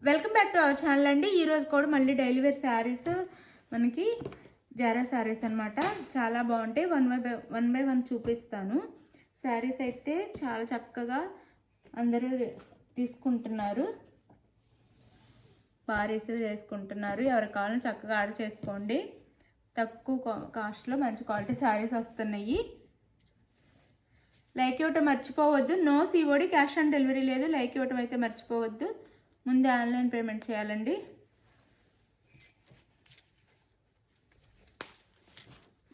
Welcome back to our channel అండి. ఈరోజు కూడా మళ్ళీ డైలీ వేర్ శారీస్ మనకి జారా శారీస్ అనమాట. చాలా బాగుంటాయి. వన్ బై వన్ చూపిస్తాను. శారీస్ అయితే చాలా చక్కగా అందరూ తీసుకుంటున్నారు, పారీసులు చేసుకుంటున్నారు. ఎవరికి కావాలని చక్కగా ఆర్డర్ చేసుకోండి. తక్కువ కాస్ట్లో మంచి క్వాలిటీ శారీస్ వస్తున్నాయి. లైక్ ఇవ్వటం మర్చిపోవద్దు. No COD, cash on delivery లేదు. లైక్ ఇవ్వటం అయితే మర్చిపోవద్దు. ముందే ఆన్లైన్ పేమెంట్ చేయాలండి.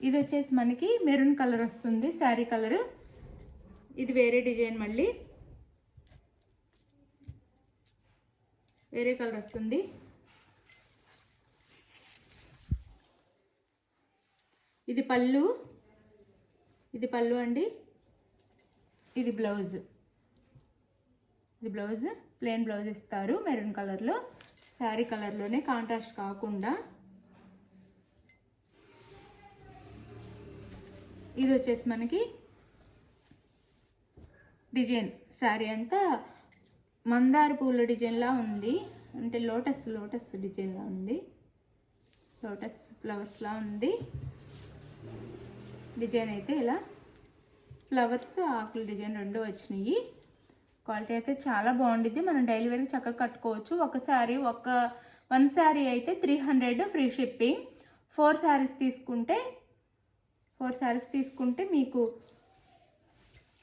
ఇది వచ్చేసి మనకి మెరూన్ కలర్ వస్తుంది శారీ కలరు. ఇది వేరే డిజైన్, మళ్ళీ వేరే కలర్ వస్తుంది. ఇది పళ్ళు, ఇది పళ్ళు అండి. ఇది బ్లౌజ్, ఇది బ్లౌజ్ ప్లెయిన్ బ్లౌజ్ ఇస్తారు మెరూన్ కలర్లో. శారీ కలర్లోనే, కాంట్రాస్ట్ కాకుండా. ఇది వచ్చేసి మనకి డిజైన్, శారీ అంతా మందార పూల డిజైన్లా ఉంది. అంటే లోటస్ డిజైన్లా ఉంది. లోటస్ ఫ్లవర్స్లా ఉంది డిజైన్. అయితే ఇలా ఫ్లవర్స్, ఆకుల డిజైన్ రెండు వచ్చినాయి. క్వాలిటీ అయితే చాలా బాగుండిద్ది. మనం డైలీ వేర్కి చక్కగా కట్టుకోవచ్చు. వన్ శారీ అయితే 300 ఫ్రీ షిప్పింగ్. 4 శారీస్ తీసుకుంటే మీకు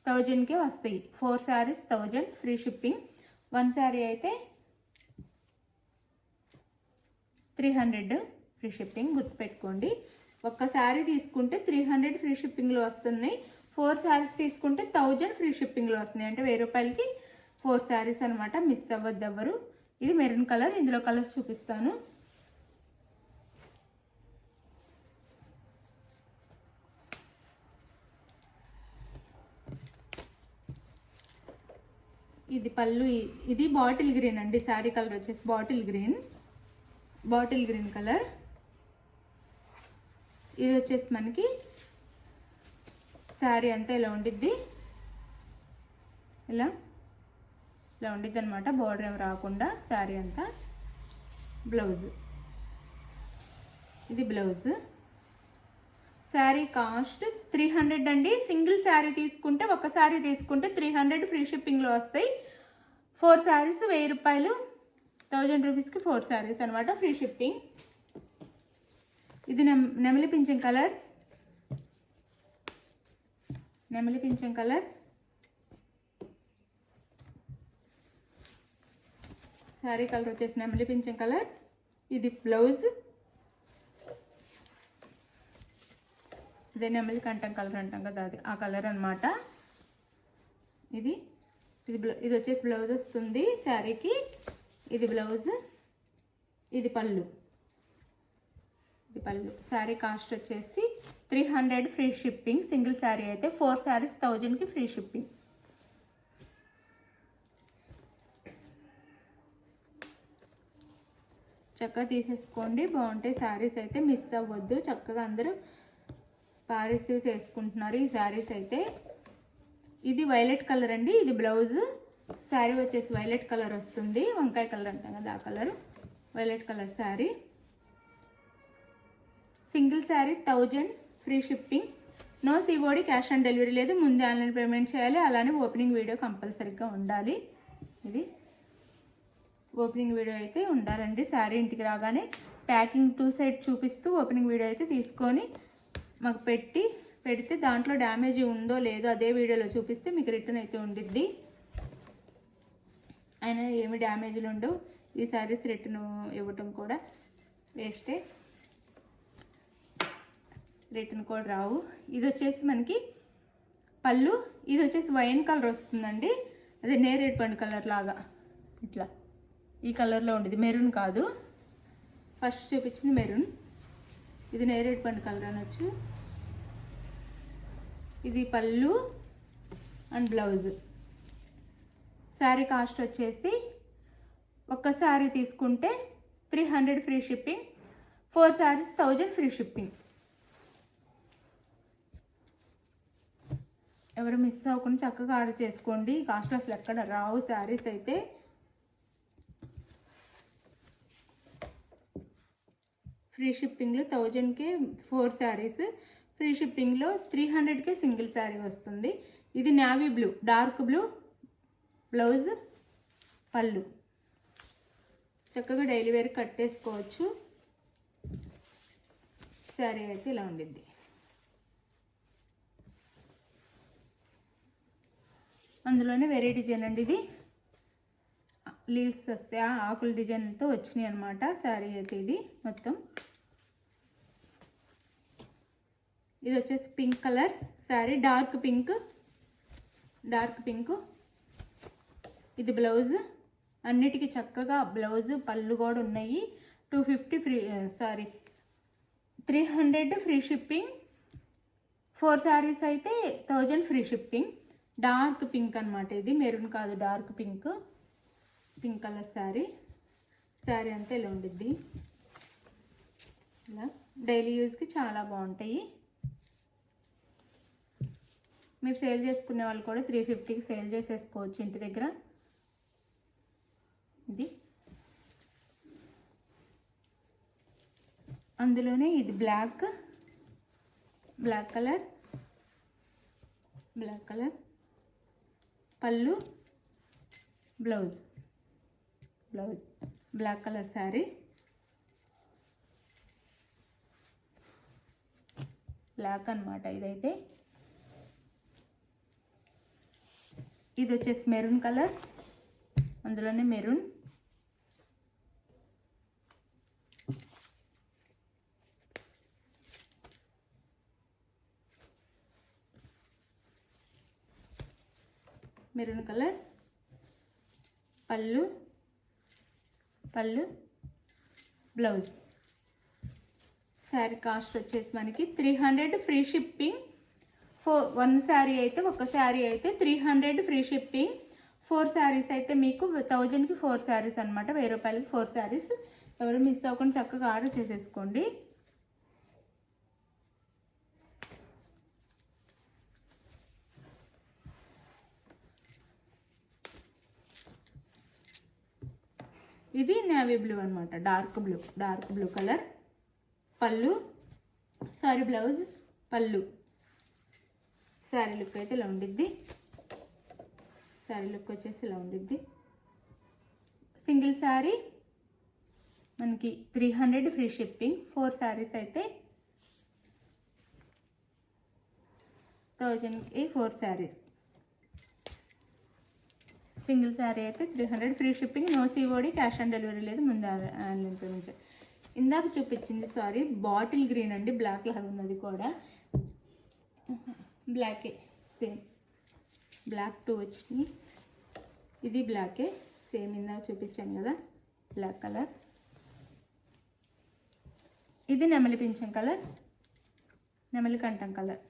1000కే వస్తాయి. 4 శారీస్ 1000 ఫ్రీ షిప్పింగ్. 1 శారీ అయితే 300 ఫ్రీ షిప్పింగ్. గుర్తుపెట్టుకోండి. ఒక్క శారీ తీసుకుంటే 300 ఫ్రీ షిప్పింగ్లో వస్తున్నాయి. 4 శారీస్ తీసుకుంటే 1000 ఫ్రీ షిప్పింగ్లో వస్తున్నాయి. అంటే 1000 రూపాయలకి 4 శారీస్ అనమాట. మిస్ అవ్వద్దు ఎవరు. ఇది మెరూన్ కలర్. ఇందులో కలర్స్ చూపిస్తాను. ఇది పళ్ళు. ఇది బాటిల్ గ్రీన్ అండి. శారీ కలర్ వచ్చేసి బాటిల్ గ్రీన్ కలర్. ఇది వచ్చేసి మనకి శారీ అంతా ఇలా ఉండిద్ది. ఇలా ఉండిద్ది అనమాట. బోర్డర్ ఏమి రాకుండా శారీ అంతా. బ్లౌజ్, ఇది బ్లౌజ్. శారీ కాస్ట్ 300 అండి. సింగిల్ శారీ తీసుకుంటే, ఒక శారీ తీసుకుంటే 300 ఫ్రీ షిప్పింగ్లో వస్తాయి. 4 శారీస్ 1000 రూపాయలు. 1000 రూపీస్కి 4 శారీస్ అనమాట, ఫ్రీ షిప్పింగ్. ఇది నెమలి పింఛం కలర్. శారీ కలర్ వచ్చేసి నెమలి పింఛం కలర్. ఇది బ్లౌజ్. అదే నెమలి కంఠం కలర్ అంటాం కదా, అది ఆ కలర్ అనమాట. ఇది వచ్చేసి బ్లౌజ్ వస్తుంది శారీకి. ఇది బ్లౌజ్, ఇది పళ్ళు. శారీ కాస్ట్ వచ్చేసి 300 ఫ్రీ షిప్పింగ్. సింగిల్ శారీ అయితే 4 శారీస్ 1000కి ఫ్రీ షిప్పింగ్. చక్కగా తీసేసుకోండి. బాగుంటాయి శారీస్ అయితే, మిస్ అవ్వద్దు. చక్కగా అందరూ పారిసివ్స్ వేసుకుంటున్నారు ఈ శారీస్ అయితే. ఇది వైలెట్ కలర్ అండి. ఇది బ్లౌజ్. శారీ వచ్చేసి వైలెట్ కలర్ వస్తుంది. వంకాయ కలర్ అంటాం కదా, ఆ colour. Violet colour sari. Single sari 1000 free shipping. No COD, cash on delivery లేదు. ముందే ఆన్లైన్ పేమెంట్ చేయాలి. అలానే ఓపెనింగ్ వీడియో కంపల్సరీగా ఉండాలి. ఇది ఓపెనింగ్ వీడియో అయితే ఉండాలండి. శారీ ఇంటికి రాగానే ప్యాకింగ్ 2 సైడ్ చూపిస్తూ ఓపెనింగ్ వీడియో అయితే తీసుకొని మాకు పెడితే దాంట్లో డ్యామేజ్ ఉందో లేదో అదే వీడియోలో చూపిస్తే మీకు రిటర్న్ అయితే ఉండిద్ది. అయినా ఏమి డ్యామేజ్లు ఉండవు. ఈ శారీస్ రిటర్న్ ఇవ్వటం కూడా వేస్టే. రిటర్న్ కూడా రావు. ఇది వచ్చేసి మనకి పళ్ళు. ఇది వచ్చేసి వైన్ కలర్ వస్తుందండి. అదే నేరేడు పండు కలర్ లాగా ఇట్లా ఈ కలర్లో ఉండేది. మెరూన్ కాదు, ఫస్ట్ చూపించింది మెరూన్. ఇది నేరేడు పండు కలర్ అనొచ్చు. ఇది పళ్ళు అండ్ బ్లౌజ్. శారీ కాస్ట్ వచ్చేసి ఒక్క శారీ తీసుకుంటే 300 free shipping. 4 saris 1000 free shipping. ఎవరు మిస్ అవ్వకుండా చక్కగా ఆర్డర్ చేసుకోండి. కాస్ట్లో అసలు ఎక్కడ రావు శారీస్ అయితే. ఫ్రీ షిప్పింగ్లో 1000కే 4 శారీస్, ఫ్రీ షిప్పింగ్లో 300కే సింగిల్ శారీ వస్తుంది. ఇది navy blue, dark blue blouse, పళ్ళు. చక్కగా డైలీ వేర్ కట్టేసుకోవచ్చు. శారీ అయితే ఇలా ఉండిద్ది. అందులోనే వేరే డిజైన్ అండి, ఇది లీవ్స్ వస్తే ఆకుల డిజైన్తో వచ్చినాయి అనమాట. శారీ అయితే ఇది మొత్తం. ఇది వచ్చేసి pink colour sari, dark pink. ఇది బ్లౌజ్. అన్నిటికీ చక్కగా బ్లౌజ్, పళ్ళు కూడా ఉన్నాయి. 300 ఫ్రీ షిప్పింగ్. 4 శారీస్ అయితే 1000 ఫ్రీ షిప్పింగ్. డార్క్ పింక్ అనమాట ఇది, మెరూన్ కాదు, dark pink colour sari. Sari అంతా ఇలా ఉండిద్ది. ఇలా డైలీ యూజ్కి చాలా బాగుంటాయి. మీరు సేల్ చేసుకునే వాళ్ళు కూడా 350కి సేల్ చేసేసుకోవచ్చు ఇంటి దగ్గర. ఇది అందులోనే ఇది బ్లాక్ కలర్ పళ్ళు, blouse black colour sari. Black అనమాట ఇదైతే. ఇది వచ్చేసి మెరూన్ కలర్, అందులోనే మెరూన్. మెరూన్ కలర్, పళ్ళు బ్లౌజ్. శారీ కాస్ట్ వచ్చేసి మనకి 300 ఫ్రీ షిప్పింగ్. 1 శారీ అయితే, ఒక శారీ అయితే 300 ఫ్రీ షిప్పింగ్. 4 శారీస్ అయితే మీకు 1000కి 4 శారీస్ అనమాట. 1000 రూపాయలకి 4 శారీస్. ఎవరు మిస్ అవ్వకుండా చక్కగా ఆర్డర్ చేసేసుకోండి. ఇది నేవీ బ్లూ అనమాట, డార్క్ బ్లూ కలర్. పళ్ళు, సారీ బ్లౌజ్, పళ్ళు. శారీ లుక్ అయితే ఇలా ఉండిద్ది. శారీ లుక్ వచ్చేసి ఇలా ఉండిద్ది. సింగిల్ శారీ మనకి 300 ఫ్రీ షిప్పింగ్. 4 శారీస్ అయితే 1000కి 4 శారీస్. సింగిల్ శారీ అయితే 300 free shipping. No COD, cash on delivery లేదు. ముందు ఆన్లైన్ పేమెంట్. ఇందాక చూపించింది సారీ బాటిల్ గ్రీన్ అండి, బ్లాక్ లాగా ఉన్నది కూడా. బ్లాకే సేమ్, బ్లాక్ 2 వచ్చినాయి. ఇది బ్లాకే సేమ్, ఇందాక చూపించాను కదా బ్లాక్ కలర్. ఇది నెమలి పింఛం కలర్, నెమలి కంఠం కలర్.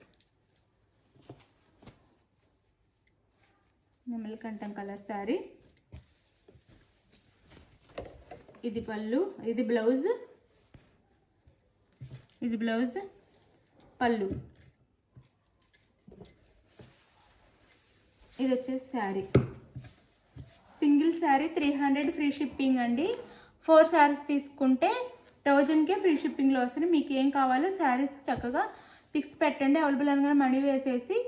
నెమలి కంఠం కలర్ శారీ. ఇది పళ్ళు, ఇది బ్లౌజ్, పళ్ళు. ఇది వచ్చేసి sari. Single sari 300 free shipping అండి. 4 శారీస్ తీసుకుంటే 1000కే ఫ్రీ షిప్పింగ్లో వస్తుంది. మీకు ఏం కావాలో శారీస్ చక్కగా పిక్స్ పెట్టండి. అవైలబుల్ అనగా మనీ వేసేసి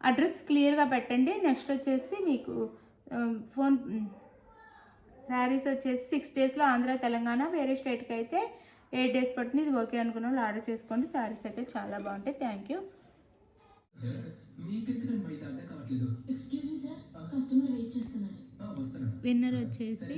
అడ్రస్ క్లియర్గా పెట్టండి. నెక్స్ట్ వచ్చేసి మీకు శారీస్ వచ్చేసి 6 డేస్లో ఆంధ్ర, తెలంగాణ, వేరే స్టేట్కి అయితే 8 డేస్ పడుతుంది. ఇది ఓకే అనుకున్న వాళ్ళు ఆర్డర్ చేసుకోండి. శారీస్ అయితే చాలా బాగుంటాయి. Thank you. విన్నర్ వచ్చేసి